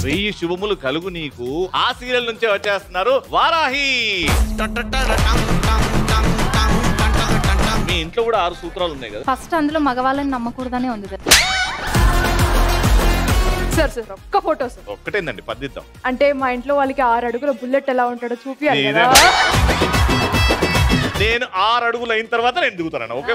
వెయ్యి శుభములు కలుగు నీకు ఆ సీరియల్ నుంచే వచ్చేస్తున్నారు వారాహి. మీ ఇంట్లో కూడా 6 సూత్రాలు ఉన్నాయి కదా. ఫస్ట్ అందులో మగవాళ్ళని నమ్మకూడదనే ఉంది సార్. సార్ ఒక్క ఫోటో సార్. ఒక్కటేందండి పద్దిద్దాం. అంటే మా ఇంట్లో వాళ్ళకి 6 అడుగుల బుల్లెట్ ఎలా ఉంటాడో చూపియాలి కదా. నేను 6 అడుగులు అయిన తర్వాత నేను దిగుతాను. ఓకే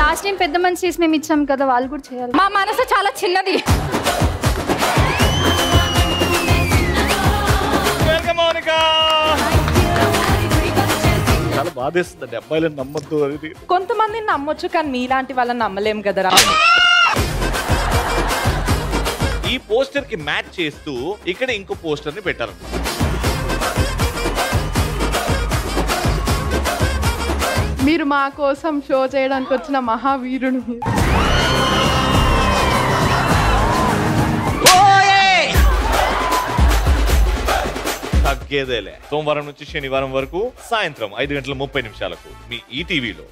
లాస్ట్ టైం పెద్ద మనిషి చేసి మేము ఇచ్చాం కదా, వాళ్ళు కూడా చేయాలి. మా మనసు చాలా చిన్నది. చాలా బాధేస్తుందండి అబ్బాయిలను నమ్మద్దు. అది కొంతమందిని నమ్మొచ్చు కానీ మీలాంటి వాళ్ళని నమ్మలేం కదరా. ఈ పోస్టర్ కి మ్యాచ్ చేస్తూ ఇక్కడ ఇంకో పోస్టర్ ని పెట్టారు. మీరు మా కోసం షో చేయడానికి వచ్చిన మహావీరుడు. తగ్గేదేలే. సోమవారం నుంచి శనివారం వరకు సాయంత్రం 5:30 మీ ఈటీవీలో.